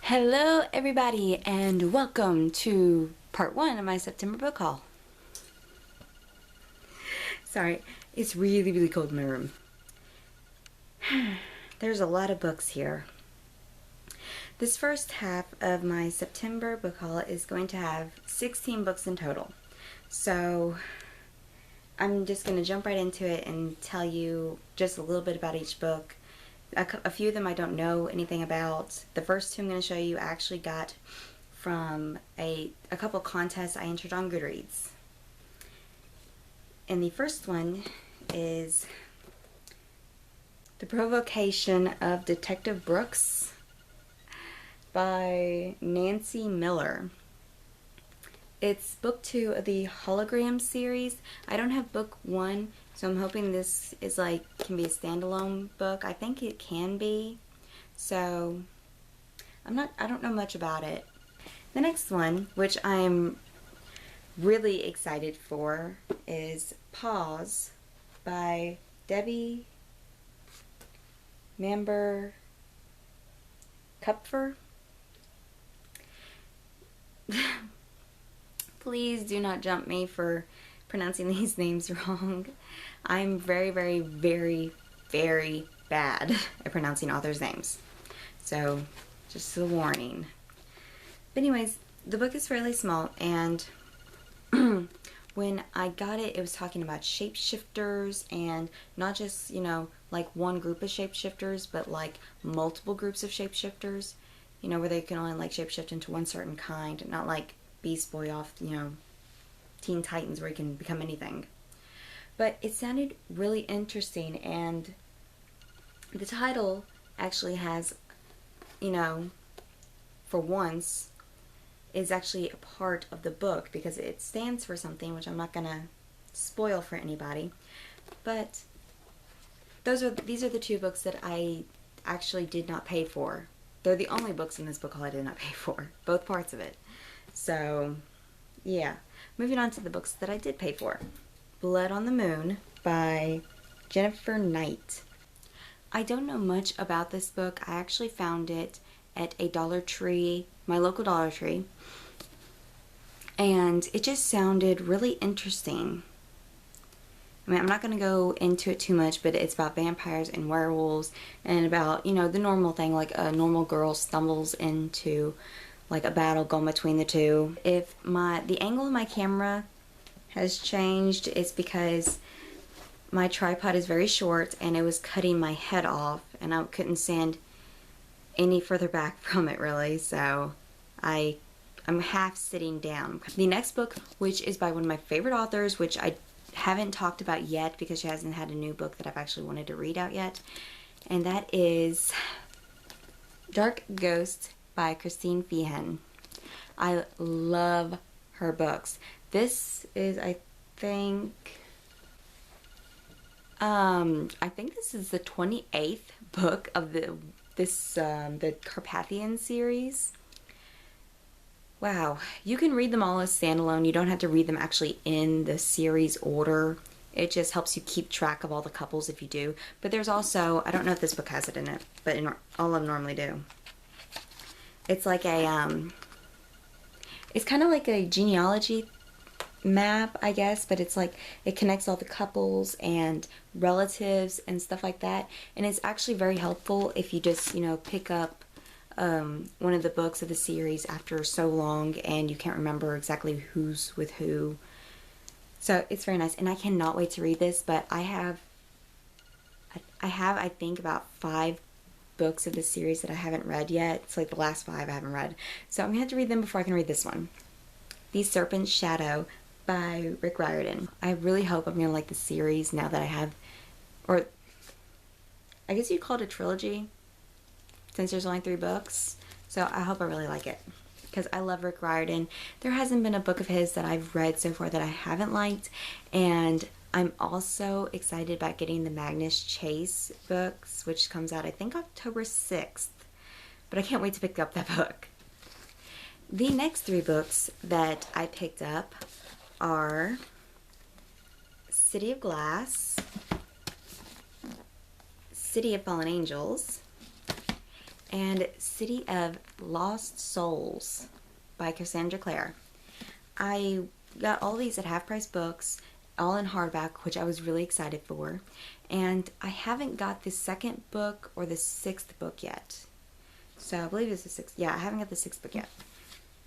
Hello everybody and welcome to part 1 of my September book haul. Sorry, it's really cold in my room. There's a lot of books here. This first half of my September book haul is going to have 16 books in total. So I'm just going to jump right into it and tell you just a little bit about each book. A few of them I don't know anything about. The first two I'm going to show you I actually got from a couple contests I entered on Goodreads. And the first one is The Provocation of Detective Brooks by Nancy Miller. It's book 2 of the hologram series. I don't have book 1, so I'm hoping this is can be a standalone book. I think it can be. So I don't know much about it. The next one, which I'm really excited for, is Pause by Debbie Mamber Kupfer. Please do not jump me for pronouncing these names wrong. I'm very bad at pronouncing authors' names. So, just a warning. But anyways, the book is fairly small, and when I got it, it was talking about shapeshifters, and not just, one group of shapeshifters, but multiple groups of shapeshifters, where they can only shapeshift into one certain kind, not like Beast Boy off, Teen Titans where you can become anything. But it sounded really interesting, and the title actually has, for once, is actually a part of the book because it stands for something which I'm not going to spoil for anybody. But these are the two books that I actually did not pay for. They're the only books in this book haul I did not pay for, both parts of it. So, yeah. Moving on to the books that I did pay for. Blood on the Moon by Jennifer Knight. I don't know much about this book. I actually found it at a Dollar Tree, my local Dollar Tree. And it just sounded really interesting. I mean, I'm not going to go into it too much, but it's about vampires and werewolves and about, the normal thing, like a normal girl stumbles into a battle going between the two. If the angle of my camera has changed, it's because my tripod is very short and it was cutting my head off and I couldn't stand any further back from it really, so I'm half sitting down. The next book, which is by one of my favorite authors, which I haven't talked about yet because she hasn't had a new book that I've actually wanted to read out yet, and that is Dark Ghost by Christine Feehan. I love her books. This is, I think this is the 28th book of the Carpathian series. Wow, you can read them all as standalone. You don't have to read them actually in the series order. It just helps you keep track of all the couples if you do. But there's also, I don't know if this book has it in it, but all of them normally do. It's like it's kind of like a genealogy map, I guess, but it's it connects all the couples and relatives and stuff like that. And it's actually very helpful if you just, pick up one of the books of the series after so long and you can't remember exactly who's with who. So it's very nice, and I cannot wait to read this, but I have, I think, about 5 books of the series that I haven't read yet. It's the last 5 I haven't read. So I'm going to have to read them before I can read this one. The Serpent Shadow by Riordan. I really hope I'm going to like the series now that I have, or I guess you'd call it a trilogy since there's only 3 books. So I hope I really like it because I love Rick Riordan. There hasn't been a book of his that I've read so far that I haven't liked, and I'm also excited about getting the Magnus Chase books, which comes out I think October 6th, but I can't wait to pick up that book. The next 3 books that I picked up are City of Glass, City of Fallen Angels, and City of Lost Souls by Cassandra Clare. I got all these at Half Price Books, all in hardback, which I was really excited for. And I haven't got the second book or the sixth book yet. So I believe it's the sixth. Yeah, I haven't got the sixth book yet.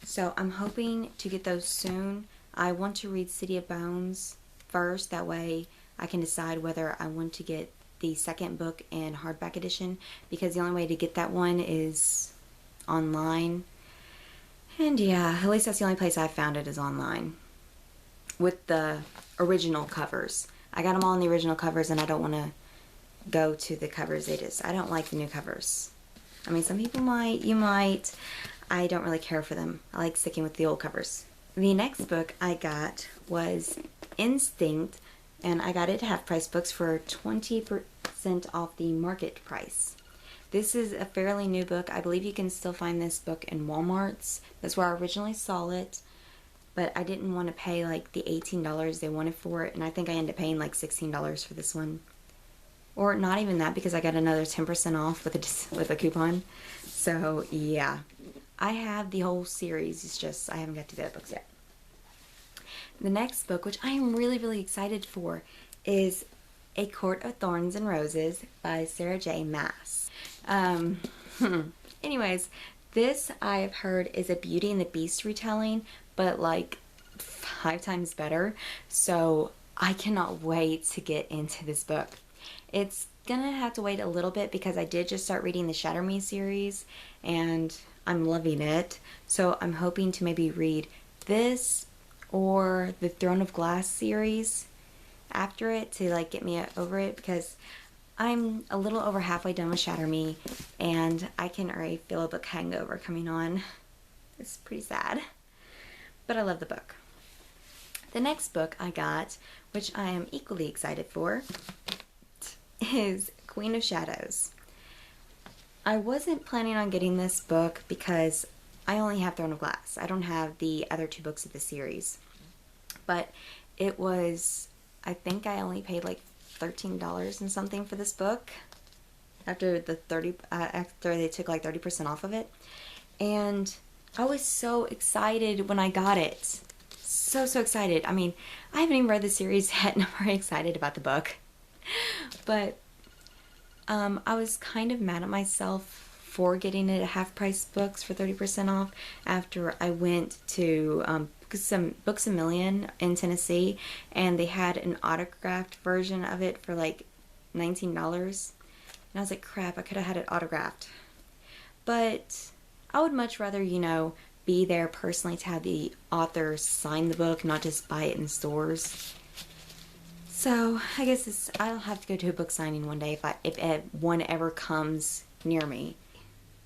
So I'm hoping to get those soon. I want to read City of Bones first. That way I can decide whether I want to get the second book in hardback edition, because the only way to get that one is online. And yeah, at least that's the only place I've found it is online. With the original covers. I got them all in the original covers, and I don't want to go to the covers I don't like the new covers. I mean, some people might, you might. I don't really care for them. I like sticking with the old covers. The next book I got was Instinct, and I got it at Half Price Books for 20% off the market price. This is a fairly new book. I believe you can still find this book in Walmart's. That's where I originally saw it. But I didn't want to pay like the $18 they wanted for it, and I think I ended up paying like $16 for this one. Or not even that, because I got another 10% off with a coupon. So yeah, I have the whole series. It's just I haven't got to the other books yet. The next book, which I am really, really excited for, is A Court of Thorns and Roses by Sarah J. Maas. Anyways, this I've heard is a Beauty and the Beast retelling, but like 5 times better. So I cannot wait to get into this book. It's gonna have to wait a little bit because I did just start reading the Shatter Me series and I'm loving it. So I'm hoping to maybe read this or the Throne of Glass series after it to like get me over it, because I'm a little over halfway done with Shatter Me and I can already feel a book hangover coming on. It's pretty sad, but I love the book. The next book I got, which I am equally excited for, is Queen of Shadows. I wasn't planning on getting this book because I only have Throne of Glass. I don't have the other 2 books of the series. But it was, I think I only paid like $13 and something for this book after after they took like 30% off of it. And I was so excited when I got it. So excited. I mean, I haven't even read the series yet and I'm already excited about the book. But I was kind of mad at myself for getting it at Half Price Books for 30% off after I went to some Books A Million in Tennessee, and they had an autographed version of it for like $19. And I was like, crap, I could have had it autographed. But I would much rather, you know, be there personally to have the author sign the book, not just buy it in stores. So I guess I'll have to go to a book signing one day if one ever comes near me.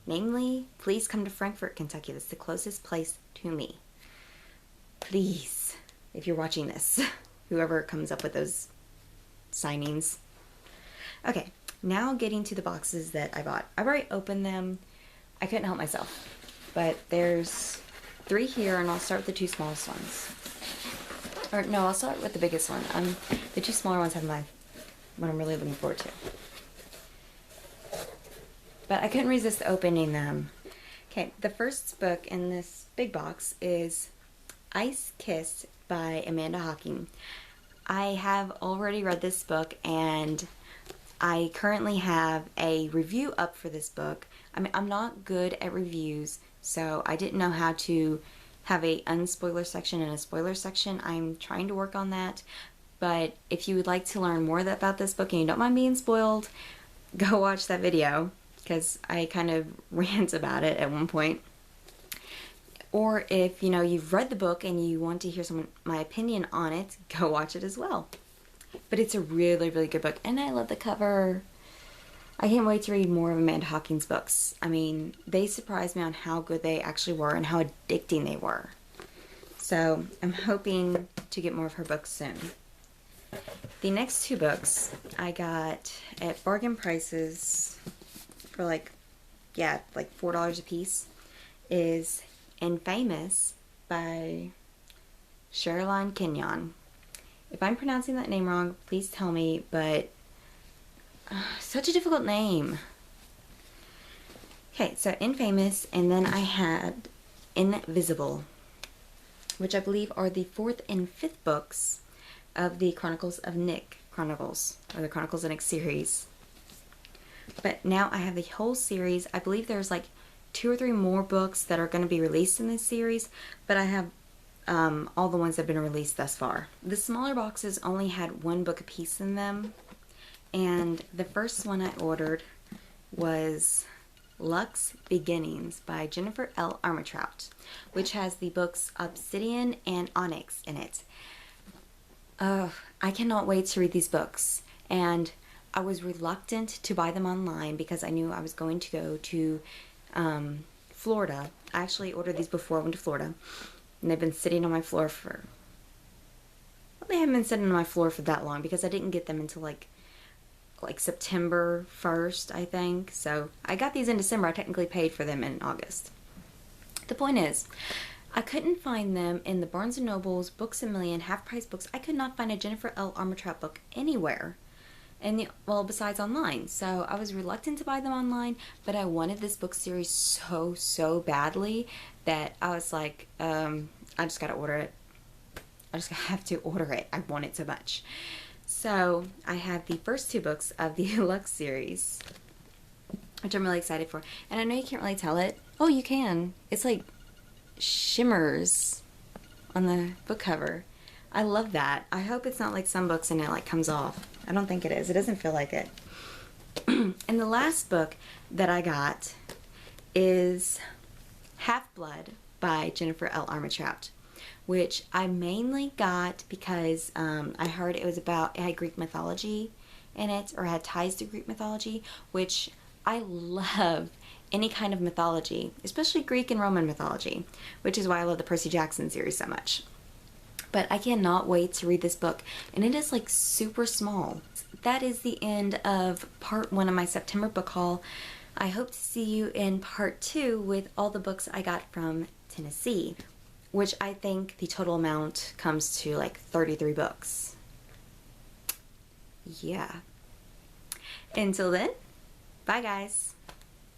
Namely, please come to Frankfort, Kentucky. That's the closest place to me. Please, if you're watching this, whoever comes up with those signings. Okay, now getting to the boxes that I bought. I've already opened them. I couldn't help myself. But there's 3 here, and I'll start with the 2 smallest ones. Or no, I'll start with the biggest one. The 2 smaller ones have what I'm really looking forward to. But I couldn't resist opening them. Okay, the first book in this big box is Ice Kiss by Amanda Hocking. I have already read this book, and I currently have a review up for this book. I mean, I'm not good at reviews, so I didn't know how to have a unspoiler section and a spoiler section. I'm trying to work on that. But if you would like to learn more about this book and you don't mind being spoiled, go watch that video, because I kind of rant about it at one point. Or if, you know, you've read the book and you want to hear my opinion on it, go watch it as well. But it's a really, really good book, and I love the cover. I can't wait to read more of Amanda Hocking's books. I mean, they surprised me on how good they actually were and how addicting they were. So I'm hoping to get more of her books soon. The next 2 books I got at bargain prices for like $4 a piece is Infamous by Sherilyn Kenyon. If I'm pronouncing that name wrong, please tell me, but such a difficult name. Okay, so Infamous, and then I had Invisible, which I believe are the 4th and 5th books of the Chronicles of Nick Chronicles, or the Chronicles of Nick series. But now I have the whole series. I believe there's like 2 or 3 more books that are going to be released in this series, but I have all the ones that have been released thus far. The smaller boxes only had 1 book apiece in them, and the first one I ordered was Luck's Beginnings by Jennifer L. Armentrout, which has the books Obsidian and Onyx in it. I cannot wait to read these books, and I was reluctant to buy them online because I knew I was going to go to Florida. I actually ordered these before I went to Florida, and they've been sitting on my floor for, well, they haven't been sitting on my floor for that long because I didn't get them until like September 1st, I think. So I got these in December. I technically paid for them in August. The point is, I couldn't find them in the Barnes & Noble's, Books A Million, Half Price Books. I could not find a Jennifer L. Armentrout book anywhere, and well, besides online. So I was reluctant to buy them online, but I wanted this book series so badly that I was like, I just gotta order it. I just have to order it. I want it so much. So I have the first 2 books of the Lux series, which I'm really excited for. And I know you can't really tell it. Oh, you can. It's like shimmers on the book cover. I love that. I hope it's not like some books and it like comes off. I don't think it is. It doesn't feel like it. And the last book that I got is Half-Blood by Jennifer L. Armentrout, which I mainly got because I heard it had Greek mythology in it, or had ties to Greek mythology, which I love any kind of mythology, especially Greek and Roman mythology, which is why I love the Percy Jackson series so much. But I cannot wait to read this book, and it is like super small. That is the end of part 1 of my September book haul. I hope to see you in part 2 with all the books I got from Tennessee, which I think the total amount comes to like 33 books. Yeah. Until then, bye guys.